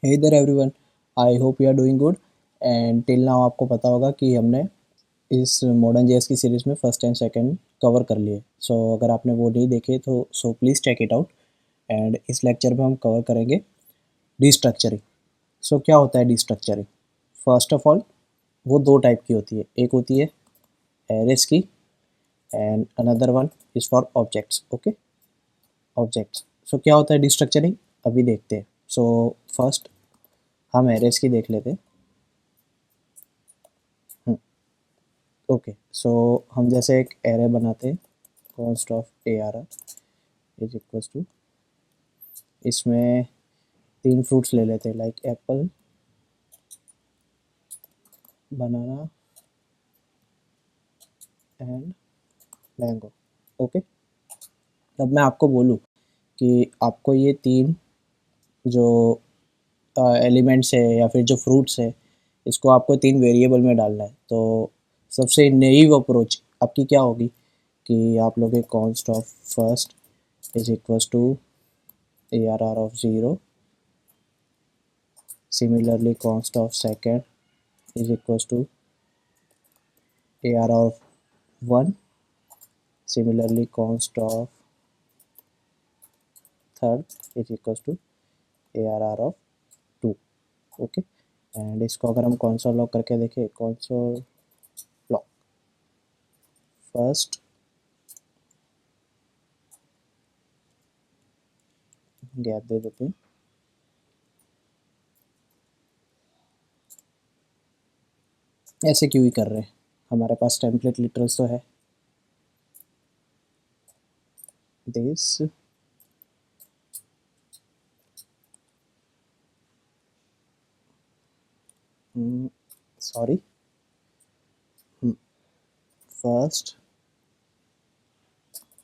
Hey there everyone, I hope you are doing good. And till now आपको पता होगा कि हमने इस मॉडर्न जेएस की सीरीज़ में फर्स्ट एंड सेकंड कवर कर लिए। सो अगर आपने वो नहीं देखे तो please check it out. And इस लेक्चर में हम कवर करेंगे डिस्ट्रक्चरिंग। सो क्या होता है डिस्ट्रक्चरिंग? फर्स्ट ऑफ ऑल, वो दो टाइप की होती है। एक होती है एरेस की and another one is for objects. Okay, objects. So क्या होता है डिस्ट्रक्चरिंग, अभी देखते हैं। सो फर्स्ट हम एरेस की देख लेते हैं। ओके, सो हम जैसे एक एरे बनाते हैं, const of A R is equals to, इसमें तीन फ्रूट्स ले लेते हैं, like apple, banana and mango. Okay, अब मैं आपको बोलूँ कि आपको ये तीन जो एलिमेंट्स है या फिर जो फ्रूट्स है, इसको आपको तीन वेरिएबल में डालना है, तो सबसे नेइव अप्रोच आपकी क्या होगी कि आप लोग const of first is equals to A R R of zero, similarly const of second is equals to AR of 1, similarly const of third is equals to ARR of 2। Okay, and इसको अगर हम console log करके देखें, console log first gap दे देते हैं, ऐसे क्यों ही कर रहे हैं, हमारे पास टेम्पलेट लिटरल्स तो है। This sorry, first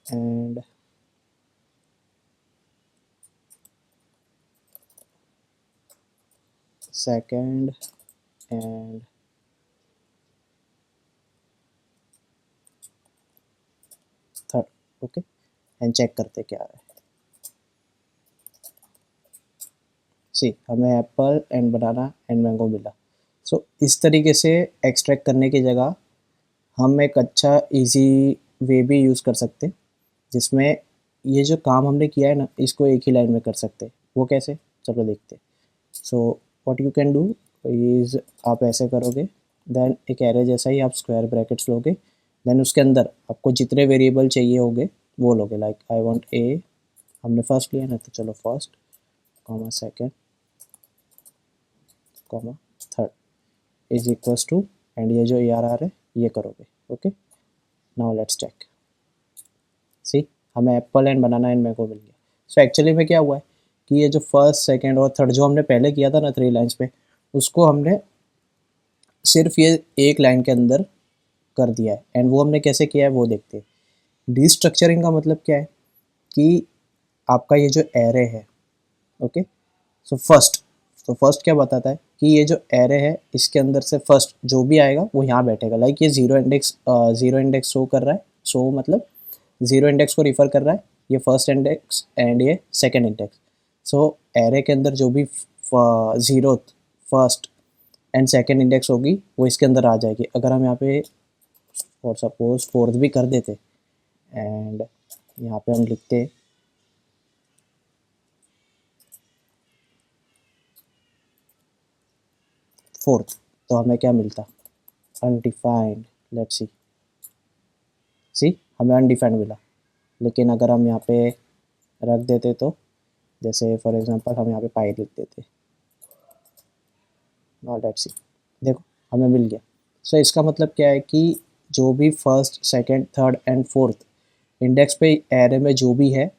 and second and third. Okay, and check करते क्या है। सी, हमें apple and banana and mango मिला। सो इस तरीके से एक्सट्रैक्ट करने की जगह हम एक अच्छा इजी वे भी यूज़ कर सकते हैं, जिसमें ये जो काम हमने किया है ना, इसको एक ही लाइन में कर सकते हैं। वो कैसे, चलो देखते हैं। So what you can do is, आप ऐसे करोगे, देन एक एरे जैसा ही आप स्क्वायर ब्रैकेट्स लोगे, देन उसके अंदर आपको जितने वेरिएबल चाहिए होंगे वो लोगे, लाइक आई वांट ए, हमने फर्स्ट लिया ना, तो चलो first comma second comma third is equals to, and ये जो ए आर आर है ये करोगे। Okay, now let's check. See, हमें apple and banana and mango मिल गया। सो एक्चुअली में क्या हुआ है कि ये जो फर्स्ट सेकंड और थर्ड जो हमने पहले किया था ना, थ्री लाइंस पे, उसको हमने सिर्फ ये एक लाइन के अंदर कर दिया है। एंड वो हमने कैसे किया है वो देखते हैं। डिस्ट्रक्चरिंग का मतलब क्या है कि आपका ये जो एरे है, ओके, सो फर्स्ट क्या बताता है कि ये जो एरे है इसके अंदर से फर्स्ट जो भी आएगा वो यहाँ बैठेगा। लाइक ये जीरो इंडेक्स शो कर रहा है, शो मतलब जीरो इंडेक्स को रिफ़र कर रहा है, ये फर्स्ट इंडेक्स एंड ये सेकंड इंडेक्स। सो एरे के अंदर जो भी zero, first and second index होगी वो इसके अंदर आ जाएगी। अगर हम यहाँ पे और सपोज फोर्थ भी कर देते एंड यहाँ पे हम लिखते फोर्थ, तो हमें क्या मिलता, अनडिफाइंड। लेट्स सी, हमें अनडिफाइंड मिला। लेकिन अगर हम यहाँ पे रख देते तो, जैसे फॉर एग्जांपल हम यहाँ पे पाई लिख देते, नॉट लेट्स सी, देखो हमें मिल गया। सो इसका मतलब क्या है कि जो भी first second third and fourth index पे एरे में जो भी है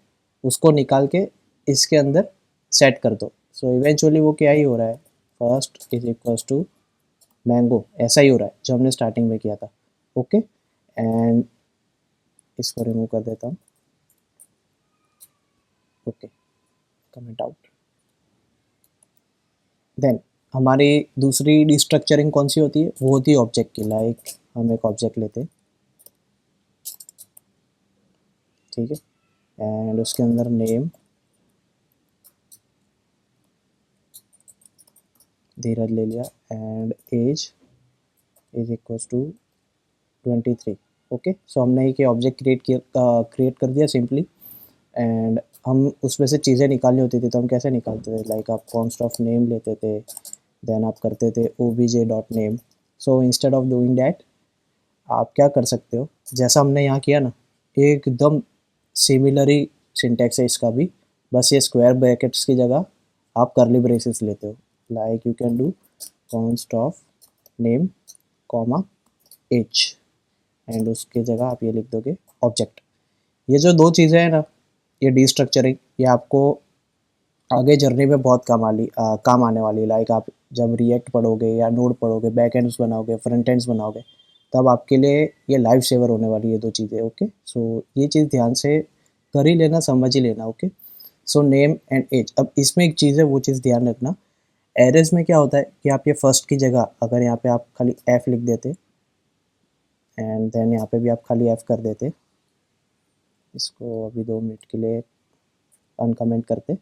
उसको निकाल के इसके अंदर सेट कर दो। सो इवेंचुअली वो क्या ही हो रहा है, first is equals to mango, ऐसा ही हो रहा है जो हमने स्टार्टिंग में किया था। ओके, एंड इसको रिमूव कर देता हूँ। Okay, comment out. देन हमारी दूसरी डिस्ट्रक्चरिंग कौन सी होती है, वो होती है ऑब्जेक्ट की। लाइक हम एक ऑब्जेक्ट लेते हैं, ठीक है, एंड उसके अंदर नेम धीरज ले लिया and age is equals to 23। Okay, so हमने एक ऑब्जेक्ट क्रिएट कर दिया सिंपली। एंड हम उसमें से चीज़ें निकालनी होती थी तो हम कैसे निकालते थे, लाइक आप कॉन्स्ट ऑफ नेम लेते थे, देन आप करते थे obj.name। So instead of doing that आप क्या कर सकते हो, जैसा हमने यहाँ किया ना, एकदम सिमिलर ही सिंटैक्स है इसका भी, बस ये स्क्वायर ब्रैकेट्स की जगह आप करली ब्रेसेस लेते हो। Like you can do const of name comma H and उसके जगह आप ये लिख दोगे ऑब्जेक्ट। ये जो दो चीज़ें हैं ना, ये डीस्ट्रक्चरिंग, ये आपको आगे जर्नी में बहुत काम आने वाली है। लाइक आप जब रिएक्ट पढ़ोगे या नोड पढ़ोगे, बैक एंड्स बनाओगे, फ्रंट एंड्स बनाओगे, तब आपके लिए ये लाइफ सेवर होने वाली है दो चीज़ें। ओके, सो ये चीज़ ध्यान से कर ही लेना, समझ ही लेना। Okay, so name and age. अब इसमें एक चीज़ है, वो चीज़ ध्यान रखना, एरेज में क्या होता है कि आप ये फर्स्ट की जगह अगर यहाँ पे आप खाली एफ लिख देते एंड देन यहाँ पे भी आप खाली एफ कर देते, इसको अभी 2 मिनट के लिए अनकमेंट करते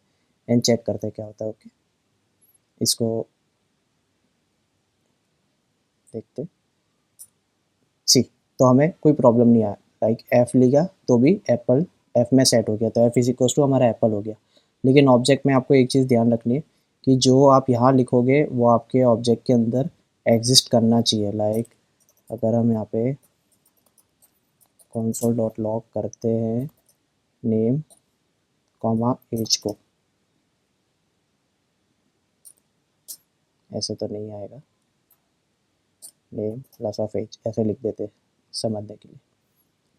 एंड चेक करते क्या होता है। ओके, इसको देखते, सी, तो हमें कोई प्रॉब्लम नहीं आया। लाइक एफ लिखा तो भी एप्पल एफ में सेट हो गया, तो एफ इज इक्वल्स टू हमारा एप्पल हो गया। लेकिन ऑब्जेक्ट में आपको एक चीज़ ध्यान रखनी है कि जो आप यहाँ लिखोगे वो आपके ऑब्जेक्ट के अंदर एग्जिस्ट करना चाहिए। लाइक अगर हम यहाँ पे console.log करते हैं नेम कॉमा एज को, ऐसे तो नहीं आएगा, नेम प्लस ऑफ एज ऐसे लिख देते समझने के लिए,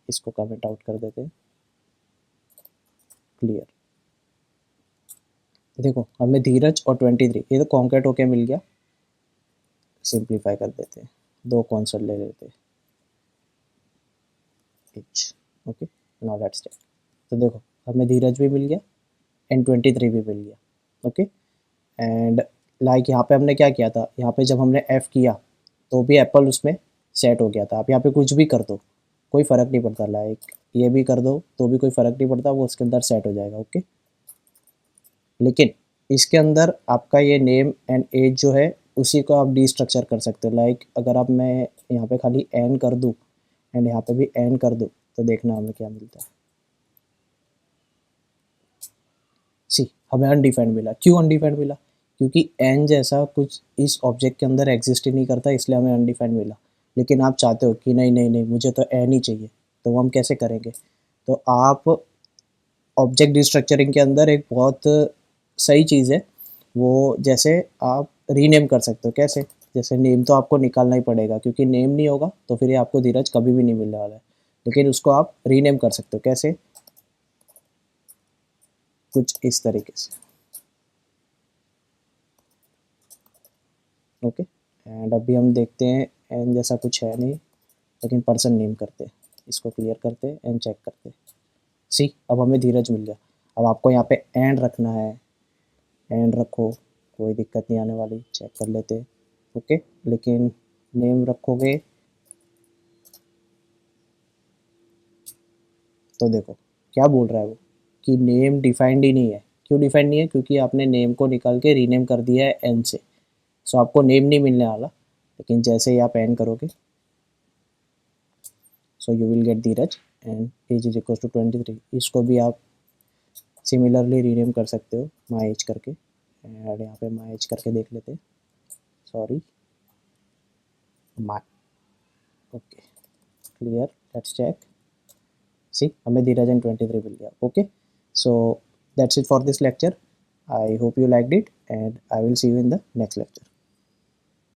इसको कमेंट आउट कर देते, क्लियर। देखो हमें धीरज और 23 ये तो कॉन्केट होके मिल गया, सिंप्लीफाई कर देते, दो कॉन्सोल ले लेते एच। Okay, now let's check. तो देखो हमें धीरज भी मिल गया एंड 23 भी मिल गया। ओके, एंड लाइक यहाँ पे हमने क्या किया था, यहाँ पे जब हमने एफ किया तो भी एप्पल उसमें सेट हो गया था। आप यहाँ पे कुछ भी कर दो कोई फ़र्क नहीं पड़ता, लाइक ये भी कर दो तो भी कोई फ़र्क नहीं पड़ता, वो उसके अंदर सेट हो जाएगा। ओके, लेकिन इसके अंदर आपका ये नेम एंड एज जो है उसी को आप डीस्ट्रक्चर कर सकते हो। लाइक अगर आप मैं यहाँ पे खाली एन कर दूँ एंड यहाँ पे भी एन कर दूँ तो देखना हमें क्या मिलता है। सी, हमें अनडिफाइंड मिला। क्यों अनडिफाइंड मिला? क्योंकि एन जैसा कुछ इस ऑब्जेक्ट के अंदर एग्जिस्ट ही नहीं करता, इसलिए हमें अनडिफाइंड मिला। लेकिन आप चाहते हो कि नहीं नहीं नहीं मुझे तो एन ही चाहिए, तो हम कैसे करेंगे? तो आप ऑब्जेक्ट डिस्ट्रक्चरिंग के अंदर एक बहुत सही चीज़ है वो, जैसे आप रीनेम कर सकते हो। कैसे? जैसे नेम तो आपको निकालना ही पड़ेगा क्योंकि नेम नहीं होगा तो फिर ये आपको धीरज कभी भी नहीं मिलने वाला है, लेकिन उसको आप रीनेम कर सकते हो। कैसे? कुछ इस तरीके से। ओके, एंड अभी हम देखते हैं एन जैसा कुछ है नहीं, लेकिन पर्सन नेम करते हैं, इसको क्लियर करते हैं एंड चेक करते हैं। सी, अब हमें धीरज मिल गया। अब आपको यहाँ पे एंड रखना है, एंड रखो, कोई दिक्कत नहीं आने वाली, चेक कर लेते हैं। ओके, लेकिन नेम रखोगे तो देखो क्या बोल रहा है वो कि नेम डिफाइंड ही नहीं है। क्यों डिफाइंड नहीं है? क्योंकि आपने नेम को निकाल के रीनेम कर दिया है एन से। सो आपको नेम नहीं मिलने वाला, लेकिन जैसे ही आप एन करोगे so you will get Dheeraj and age is equal to 23। इसको भी आप सिमिलरली रीनेम कर सकते हो माई एज करके, एंड यहाँ पे माई एज करके देख लेते हैं, sorry my. Okay, clear, let's check. See, हमें धीरज एंड 23 मिल गया। Okay, so that's it for this lecture. I hope you liked it and I will see you in the next lecture.